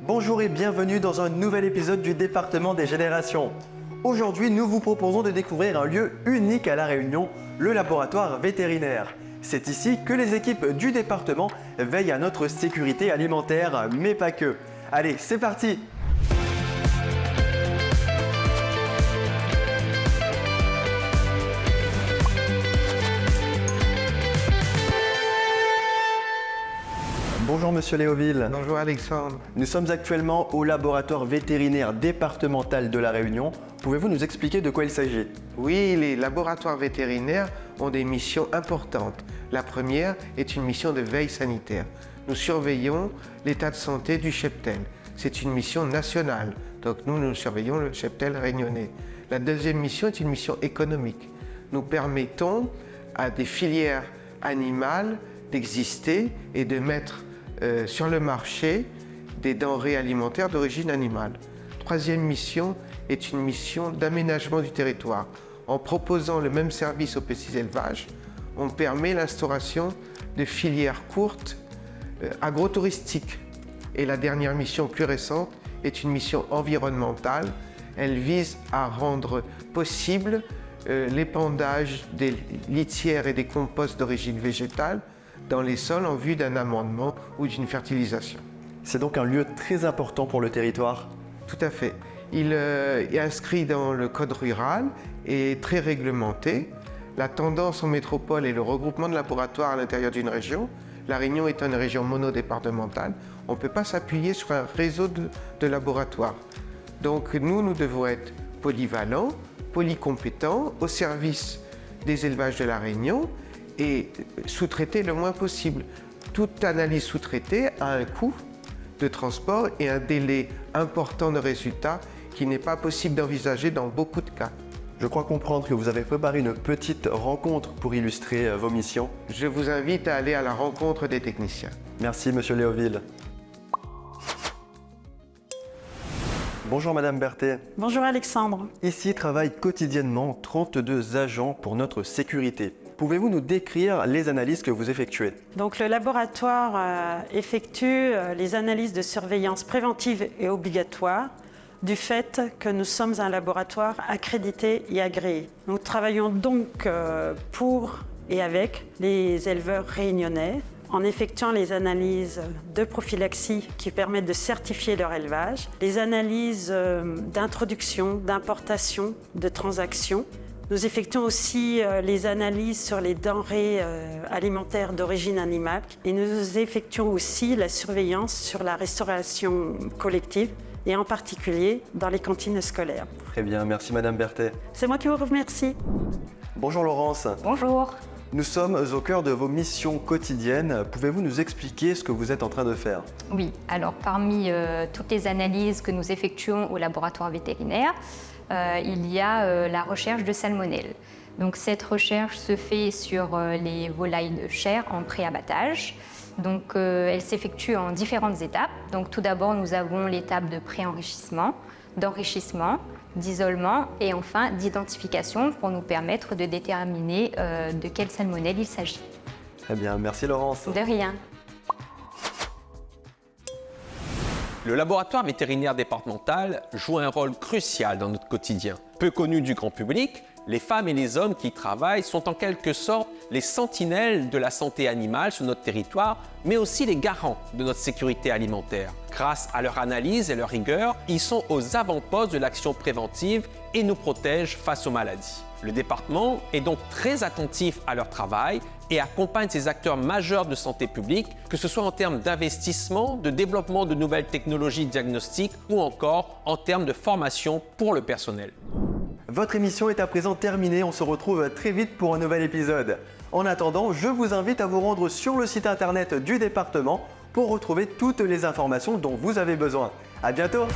Bonjour et bienvenue dans un nouvel épisode du département des générations. Aujourd'hui, nous vous proposons de découvrir un lieu unique à La Réunion, le laboratoire vétérinaire. C'est ici que les équipes du département veillent à notre sécurité alimentaire, mais pas que. Allez, c'est parti! Bonjour Monsieur Léoville. Bonjour Alexandre. Nous sommes actuellement au laboratoire vétérinaire départemental de La Réunion. Pouvez-vous nous expliquer de quoi il s'agit? Oui, les laboratoires vétérinaires ont des missions importantes. La première est une mission de veille sanitaire. Nous surveillons l'état de santé du cheptel. C'est une mission nationale, donc nous surveillons le cheptel réunionnais. La deuxième mission est une mission économique. Nous permettons à des filières animales d'exister et de mettre sur le marché des denrées alimentaires d'origine animale. Troisième mission est une mission d'aménagement du territoire. En proposant le même service aux petits élevages, on permet l'instauration de filières courtes agrotouristiques. Et la dernière mission plus récente est une mission environnementale. Elle vise à rendre possible l'épandage des litières et des composts d'origine végétale dans les sols en vue d'un amendement ou d'une fertilisation. C'est donc un lieu très important pour le territoire. Tout à fait. Il est inscrit dans le code rural et très réglementé. La tendance en métropole est le regroupement de laboratoires à l'intérieur d'une région. La Réunion est une région monodépartementale. On ne peut pas s'appuyer sur un réseau de laboratoires. Donc nous devons être polyvalents, polycompétents, au service des élevages de la Réunion et sous-traiter le moins possible. Toute analyse sous-traitée a un coût de transport et un délai important de résultats qui n'est pas possible d'envisager dans beaucoup de cas. Je crois comprendre que vous avez préparé une petite rencontre pour illustrer vos missions. Je vous invite à aller à la rencontre des techniciens. Merci Monsieur Léoville. Bonjour Madame Berthet. Bonjour Alexandre. Ici travaillent quotidiennement 32 agents pour notre sécurité. Pouvez-vous nous décrire les analyses que vous effectuez? Donc le laboratoire effectue les analyses de surveillance préventive et obligatoire du fait que nous sommes un laboratoire accrédité et agréé. Nous travaillons donc pour et avec les éleveurs réunionnais en effectuant les analyses de prophylaxie qui permettent de certifier leur élevage, les analyses d'introduction, d'importation, de transaction. Nous effectuons aussi les analyses sur les denrées alimentaires d'origine animale et nous effectuons aussi la surveillance sur la restauration collective et en particulier dans les cantines scolaires. Très bien, merci Madame Berthet. C'est moi qui vous remercie. Bonjour Laurence. Bonjour. Nous sommes au cœur de vos missions quotidiennes. Pouvez-vous nous expliquer ce que vous êtes en train de faire? Oui, alors parmi toutes les analyses que nous effectuons au laboratoire vétérinaire, il y a la recherche de salmonelle. Donc cette recherche se fait sur les volailles de chair en pré-abattage. Donc elle s'effectue en différentes étapes. Donc tout d'abord, nous avons l'étape de pré-enrichissement, d'enrichissement, d'isolement et enfin d'identification pour nous permettre de déterminer de quelle salmonelle il s'agit. Très bien, merci Laurence. De rien. Le laboratoire vétérinaire départemental joue un rôle crucial dans notre quotidien. Peu connu du grand public, les femmes et les hommes qui y travaillent sont en quelque sorte les sentinelles de la santé animale sur notre territoire, mais aussi les garants de notre sécurité alimentaire. Grâce à leur analyse et leur rigueur, ils sont aux avant-postes de l'action préventive et nous protègent face aux maladies. Le département est donc très attentif à leur travail et accompagne ces acteurs majeurs de santé publique, que ce soit en termes d'investissement, de développement de nouvelles technologies diagnostiques ou encore en termes de formation pour le personnel. Votre émission est à présent terminée, on se retrouve très vite pour un nouvel épisode. En attendant, je vous invite à vous rendre sur le site internet du département pour retrouver toutes les informations dont vous avez besoin. À bientôt!